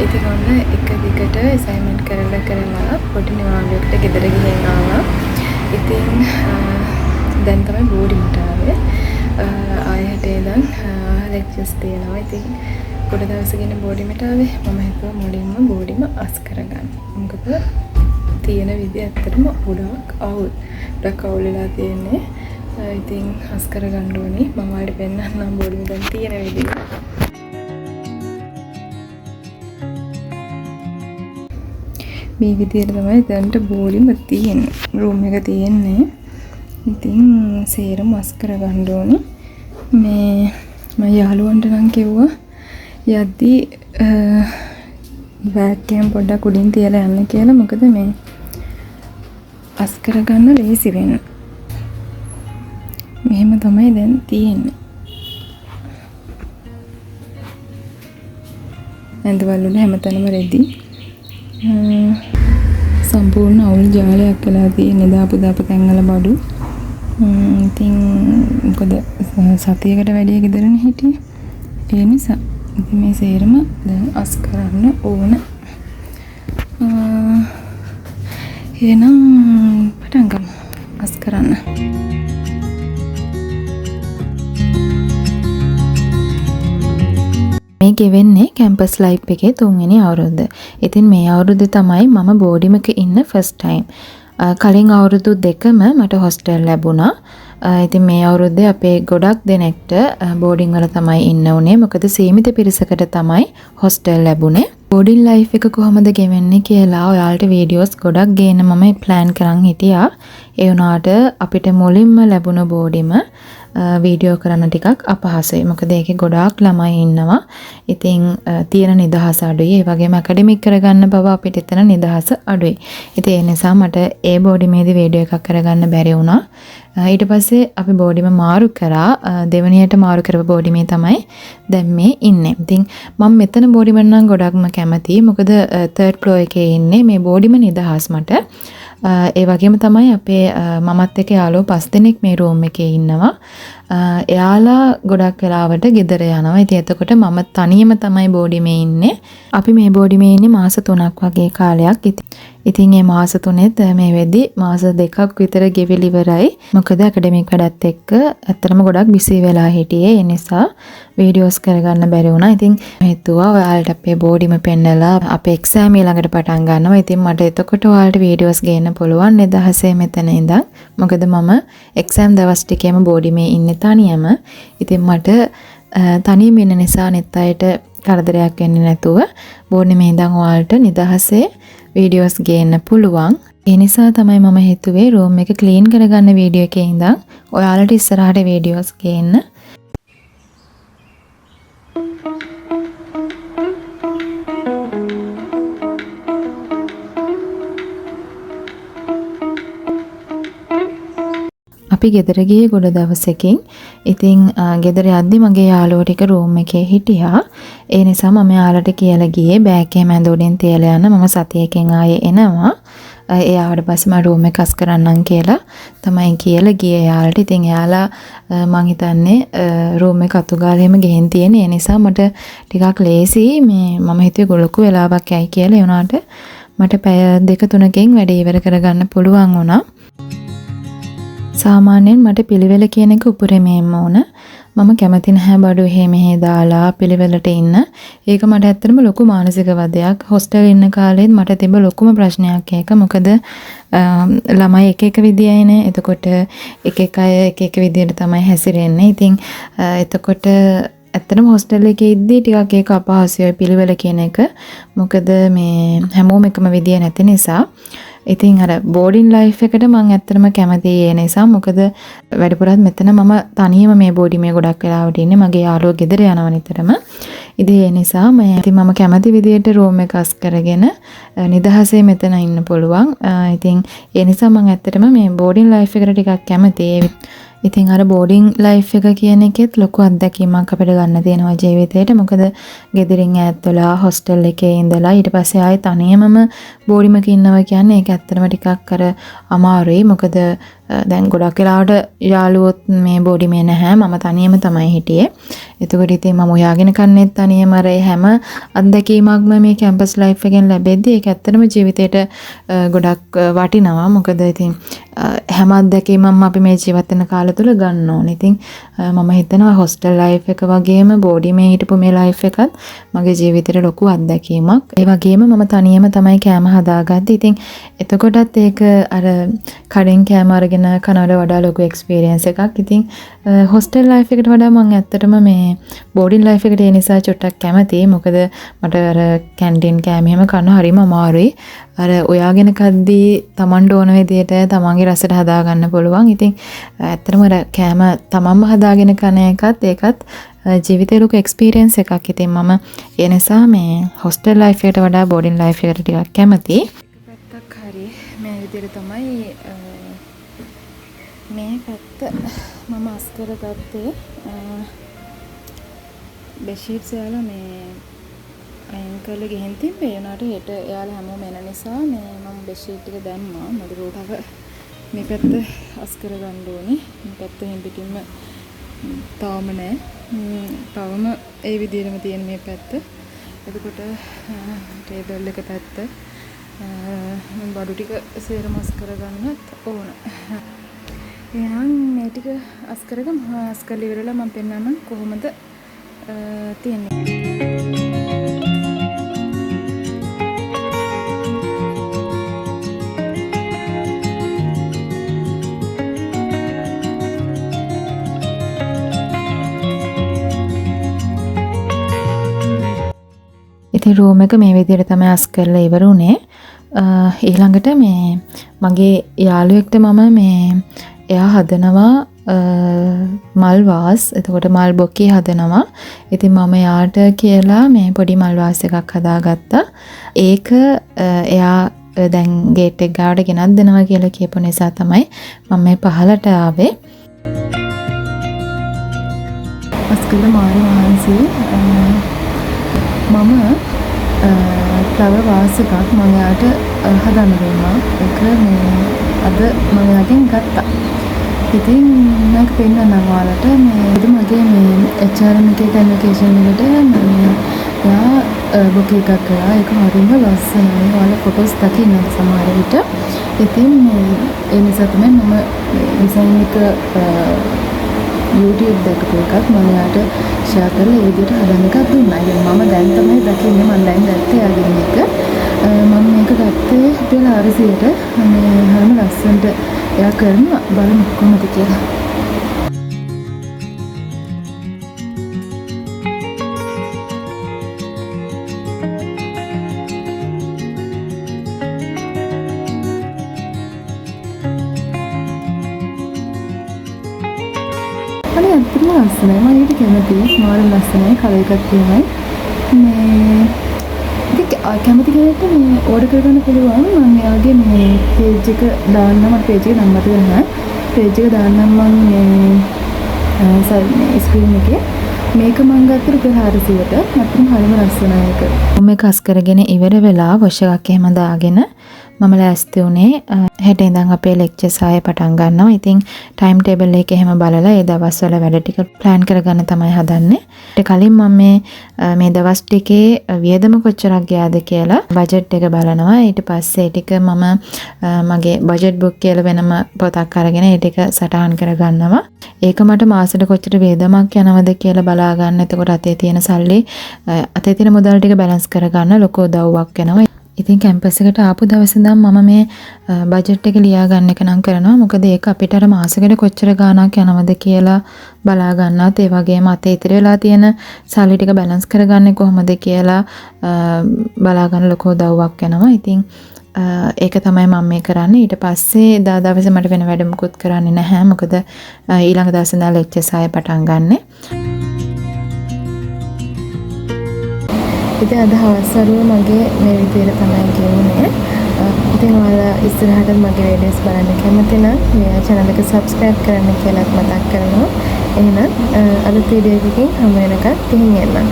ඉතින් ඔන්න එක දිගට assignment කරලා පොඩි නිවාඩුවකට ගෙදර ගිහින් ආවා. ඉතින් දැන් තමයි බෝඩිමට ආවේ. ආයෙත් ඉඳන් ලෙක්චර්ස් තියෙනවා. ඉතින් පොඩි දවසකින් බෝඩිමට ආවේ. මම හිතුවා මුලින්ම බෝඩිම අස් කරගන්න. මොකද තියෙන විදිය ඇත්තටම ගොඩක් අවුල් වෙලා තියෙන්නේ. ඉතින් අස් කරගන්න ඕනේ. මම ඔයාලට පෙන්නන්නම් බෝඩිම දැන් තියෙන විදිය. මේ විදියට තමයි දැන්ට බෝඩිම තියෙන්නේ. රූම් එක තියෙන්නේ. ඉතින් සේරම අස් කරගන්න ඕනේ. මේ මම යාළුවන්ට නම් කිව්වා යද්දී බෑග් එකෙන් පොඩ්ඩක් උඩින් තියලා යන්න කියලා. මොකද මේ අස් කරගන්න ලේසි වෙන. මෙහෙම තමයි දැන් තියෙන්නේ. ඇඳවල වල හැමතැනම රෙදි. සම්පූර්ණ අවුල් ජාලයක් වෙලා තියෙන දාපු තැන්වල බඩු. ඉතින් මොකද සතියකට වැඩිය ගෙදරනේ හිටියේ. ඒ නිසා ඉතින් මේ සේරම දැන් අස් කරන්න ඕන. එහෙනම් පටන් ගමු අස් කරන්න. මේ ගෙවෙන්නේ කැම්පස් ලයිෆ් එකේ 3 වෙනි අවුරුද්ද. ඉතින් මේ අවුරුද්දේ තමයි මම බෝඩිමක ඉන්න ෆස්ට් ටයිම්. කලින් අවුරුදු දෙකම මට හොස්ටල් ලැබුණා. ඉතින් මේ අවුරුද්දේ අපේ ගොඩක් දෙනෙක්ට බෝඩින් වල තමයි ඉන්න උනේ. මොකද සීමිත පිරිසකට තමයි හොස්ටල් ලැබුණේ. බෝඩින් ලයිෆ් එක කොහොමද ගෙවෙන්නේ කියලා ඔයාලට වීඩියෝස් ගොඩක් ගේන්න මම ප්ලෑන් කරන් හිටියා. ඒ වුණාට අපිට මුලින්ම ලැබුණ බෝඩිම වීඩියෝ කරන්න ටිකක් අපහසුයි. මොකද ඒකේ ගොඩාක් ළමයි ඉන්නවා. ඉතින් තියෙන නිදහස අඩුයි. ඒ වගේම ඇකඩමික් කරගන්න බව අපිට එතන නිදහස අඩුයි. ඉතින් ඒ නිසා මට ඒ බෝඩිමේදී වීඩියෝ එකක් කරගන්න බැරි වුණා. ඊට පස්සේ අපි බෝඩිම මාරු කරා. දෙවනියට මාරු කරපු බෝඩිමේ තමයි දැන් මේ ඉන්නේ. ඉතින් මම මෙතන බෝඩිම නම් ගොඩක්ම කැමතියි. මොකද 3rd floor එකේ ඉන්නේ. මේ බෝඩිම නිදහස් මට. ඒ වගේම තමයි අපේ මමත් එක්ක යාළුවෝ 5 දෙනෙක් මේ රූම් එකේ ඉන්නවා. එයාලා ගොඩක් වෙලාවට ගෙදර යනවා. ඉතින් එතකොට මම තනියම තමයි බෝඩිමේ ඉන්නේ. අපි මේ බෝඩිමේ ඉන්නේ මාස 3ක් වගේ කාලයක්. ඉතින් මේ මාස 3ෙත් මේ වෙද්දි මාස 2ක් විතර ගෙවිලි ඉවරයි. මොකද ඇකඩමික් වැඩත් එක්ක ඇත්තටම ගොඩක් බිසි වෙලා හිටියේ. ඒ නිසා වීඩියෝස් කරගන්න බැරි වුණා. ඉතින් හිතුවා ඔයාලට අපේ බෝඩිම පෙන්නලා අපේ එක්සෑම් ඊළඟට පටන් ගන්නවා. ඉතින් මට එතකොට ඔයාලට වීඩියෝස් ගේන්න පුළුවන් නිදහසේ මෙතන ඉඳන්. මොකද මම එක්සෑම් දවස් ටිකේම බෝඩිමේ ඉන්නේ තනියම. ඉතින් මට තනියම ඉන්න නිසා net අයට කරදරයක් වෙන්නේ නැතුව බෝඩිමේ ඉඳන් ඔයාලට නිදහසේ වීඩියෝස් ගේන්න පුළුවන්. ඒ නිසා තමයි මම හිතුවේ රූම් එක ක්ලීන් කරගන්න වීඩියෝ එකේ ඉඳන් ඔයාලට ඉස්සරහට වීඩියෝස් ගේන්න. අපි ගෙදර ගියේ ගොඩ දවසකින්. ඉතින් ගෙදර යද්දි මගේ යාළුවෝ ටික රූම් එකේ හිටියා. ඒ නිසා මම යාළුවට කියලා ගියේ බෑග් එකේ මැද උඩින් තියලා යන්න. මම සතියකින් ආයේ එනවා. ඒ ආවට පස්සේ මම රූම් එක අස් කරන්නම් කියලා තමයි කියලා ගියේ යාළුවට. ඉතින් යාළුවා මං හිතන්නේ රූම් එක අතුගාලේම ගෙහින් තියෙන. ඒ නිසා මට ටිකක් ලේසි. මේ මම හිතුවේ ගොලුකු වෙලාවක් යයි කියලා. ඒ වුණාට මට පැය 2-3කින් වැඩේ ඉවර කරගන්න පුළුවන් වුණා. සාමාන්‍යයෙන් මට පිළිවෙල කියන එක උපරිමයෙන්ම ඕන. මම කැමති නැහැ බඩු එහෙ මෙහෙ දාලා පිළිවෙලට ඉන්න. ඒක මට ඇත්තටම ලොකු මානසික වදයක්. හොස්ටල් ඉන්න කාලෙත් මට තිබ්බ ලොකුම ප්‍රශ්නයක් ඒක. මොකද ළමයි එක විදියයිනේ. එතකොට එක අය එක විදියට තමයි හැසිරෙන්නේ. ඉතින් එතකොට ඇත්තටම හොස්ටල් එකේ ඉද්දි ටිකක් ඒක අපහසුයි පිළිවෙල කියන එක. මොකද මේ හැමෝම එකම විදිය නැති නිසා. ඉතින් අර බෝඩින් ලයිෆ් එකට මම ඇත්තටම කැමතියි ඒ නිසා. මොකද වැඩිපුරත් මෙතන මම තනියම මේ බෝඩිමේ ගොඩක් වෙලාවට ඉන්නේ. මගේ යාළුවෝ ගෙදර යනවා නිතරම. ඉතින් ඒ නිසා මම කැමති විදියට රූම් එක අස් කරගෙන නිදහසේ මෙතන ඉන්න පුළුවන්. ඉතින් ඒ නිසා මම ඇත්තටම මේ බෝඩින් ලයිෆ් එකට ටිකක් කැමතියි. ඉතින් අර බෝඩින් ලයිෆ් එක කියන එකෙත් ලොකු අත්දැකීමක් අපිට ගන්න තියෙනවා ජීවිතේට. මොකද ගෙදරින් ඈත් වෙලා හොස්ටල් එකේ ඉඳලා ඊට පස්සේ ආයෙ තනියමම බෝඩිමක ඉන්නවා කියන්නේ ඒක ඇත්තටම ටිකක් අර අමාරුයි. මොකද දැන් ගොඩක් වෙලාවට යාළුවොත් මේ බෝඩිමේ නැහැ. මම තනියම තමයි හිටියේ. එතකොට ඉතින් මම හොයාගෙන කන්නේත් තනියම අර හැම අත්දැකීමක්ම මේ කැම්පස් ලයිෆ් එකෙන් ලැබෙද්දී ඒක ඇත්තටම ජීවිතේට ගොඩක් වටිනවා. මොකද ඉතින් හැම අත්දැකීමක්ම අපි මේ ජීවත් වෙන කාලය තුල ගන්න ඕනේ. ඉතින් මම හිතනවා හොස්ටල් ලයිෆ් එක වගේම බෝඩිමේ හිටපු මේ ලයිෆ් එකත් මගේ ජීවිතේට ලොකු අත්දැකීමක්. ඒ වගේම මම තනියම තමයි කෑම හදාගත්තේ. ඉතින් එතකොටත් ඒක අර කඩෙන් කෑම අරගෙන කනවට වඩා ලොකු එක්ස්පීරියන්ස් එකක්. ඉතින් හොස්ටල් ලයිෆ් එකට වඩා මම ඇත්තටම මේ බෝඩින් ලයිෆ් එකට ඒ නිසා චුට්ටක් කැමතියි. මොකද මට අර කැන්ටින් කෑම එහෙම කන්න හරිම අමාරුයි. අර ඔයාගෙන කද්දී Tamanට ඕන විදියට තමන්ගේ රසට හදා ගන්න පුළුවන්. ඉතින් ඇත්තටම අර කෑම තමන්ම හදාගෙන කන එකත් ඒකත් ජීවිතේ ලොකු එක්ස්පීරියන්ස් එකක්. ඉතින් මම ඒ නිසා මේ හොස්ටල් ලයිෆ් එකට වඩා බෝඩින් ලයිෆ් එකට ටිකක් කැමතියි. පැත්තක් හරි මේ විදියට තමයි මේ පැත්ත මම අස් කරගත්තේ. බෙඩ්ෂීට්ස් යාලා මේ අයන් කරලා ගෙහින් තිබ්බේ. ඒ උනාට හෙට යාලා හැමෝම එන නිසා මේ මම බෙඩ්ෂීට් ටික දැම්මා. මඩුරෝටව මේ පැත්ත අස් කරගන්න ඕනේ. මේ පැත්ත හිම් පිටින්ම තාම නෑ. තවම ඒ විදිහටම තියෙන මේ පැත්ත. එතකොට ටේබල් එක පැත්ත මම බඩු ටික සේරම අස් කරගන්නත් ඕන. එහෙනම් මේ ටික අස් කරගමු. අස් කරලා ඉවරලා මම පෙන්නන්නම් කොහොමද තියෙන්නේ. ඉතින් රූම් එක මේ විදිහට තමයි අස් කරලා ඉවර වුණේ. ඊළඟට මේ මගේ යාළුවෙක්ට මම මේ එයා හදනවා මල් වාස්. එතකොට මල් බොකේ හදනවා. ඉතින් මම යාට කියලා මේ පොඩි මල් වාස් එකක් හදාගත්තා. ඒක එයා දැන් ගේට් එක ගාවට ගෙනත් දෙනවා කියලා කියපු නිසා තමයි මම මේ පහලට ආවේ. අස්කල මාරි මහන්සි මම ෆ්ලවර් වාස් එකක් මම යාට හදන්න දුන්නා. ඒක මේ අද මම යාගෙන් ගත්තා. ඉතින් මම පෙන්නන්න ඔයාලට මේ මගේ මේ HRM එකේ කන්වර්සේෂන් එකට මම යා බොකේ එකක් කරා. ඒක හරිම ලස්සනයි. ඔයාලා ෆොටෝස් දකින්නත් සමහර විට. ඉතින් ඒ නිසා තමයි මම ඩිසයින් එක YouTube දැකපු එකක් මම යාට ෂෙයා කරලා ඒ විදිහට හදන්න එකක් දුන්නා. ඉතින් මම දැන් තමයි දකින්නේ මම දැන් ගත්තේ යාගෙන් එක. මම මේක ගත්තේ කියලා 400ට. මේ හැම ලස්සනට එයා කරනවා. බලමු කොහොමද කියලා. අනේ අත්‍තරම ලස්සනයි. මම ඒක කැමතියි. මාර ලස්සනයි. කලර් එකක් තියෙනයි. මේ ඉතින් කැමති කෙනෙක්ට මේ ඕඩර් කරගන්න පුළුවන්. මම එයාගේ මේ පේජ් එක දාන්නම්. මට පේජ් එක නම් මතක නැහැ. පේජ් එක දාන්නම් මම මේ ස්ක්‍රීන් එකේ. මේක මම ගත්තේ රුපියල් 400ට. මටම හරිම ලස්සනයි ඒක. මම මේක අස් කරගෙන ඉවර වෙලා වොෂ් එකක් එහෙම දාගෙන මම ලෑස්ති වුණේ හෙට ඉඳන් අපේ ලෙක්චර්ස් ආයේ පටන් ගන්නවා. ඉතින් ටයිම් ටේබල් එක එහෙම බලලා ඒ දවස්වල වැඩ ටික ප්ලෑන් කරගන්න තමයි හදන්නේ. ඊට කලින් මම මේ දවස් ටිකේ වියදම කොච්චරක් ගියාද කියලා බජට් එක බලනවා. ඊට පස්සේ ටික මම මගේ බජට් බුක් කියලා වෙනම පොතක් අරගෙන ඒ ටික සටහන් කරගන්නවා. ඒක මට මාසෙට කොච්චර වේදමක් යනවද කියලා බලා ගන්න. එතකොට අතේ තියෙන සල්ලි අතේ තියෙන මුදල් ටික බැලන්ස් කරගන්න ලොකු උදව්වක් වෙනවා. ඉතින් කැම්පස් එකට ආපු දවසේ ඉඳන් මම මේ බජට් එක ලියා ගන්න එක නම් කරනවා. මොකද ඒක අපිට අර මාසෙකට කොච්චර ගාණක් යනවද කියලා බලා ගන්නත් ඒ වගේම අතේ ඉතිරි වෙලා තියෙන සල්ලි ටික බැලන්ස් කරගන්නේ කොහොමද කියලා බලා ගන්න ලොකු උදව්වක් වෙනවා. ඉතින් ඒක තමයි මම මේ කරන්නේ. ඊට පස්සේ දා දවසේ මට වෙන වැඩ මුකුත් කරන්නේ නැහැ. මොකද ඊළඟ දවසේ ඉඳන් ලෙක්චර්ස් ආයෙ පටන් ගන්නෙ. ඉතින් අද හවස්වරුව මගේ මේ විදිහට තමයි ගෙවුනේ. ඉතින් ඔයාලා ඉස්සරහට මගේ වීඩියෝස් බලන්න කැමති නම් මේ channel එක subscribe කරන්න කියලා මතක් කරනවා. එහෙනම් අලුත් වීඩියෝ එකකින් හමු වෙනකන් ගිහින් එන්න.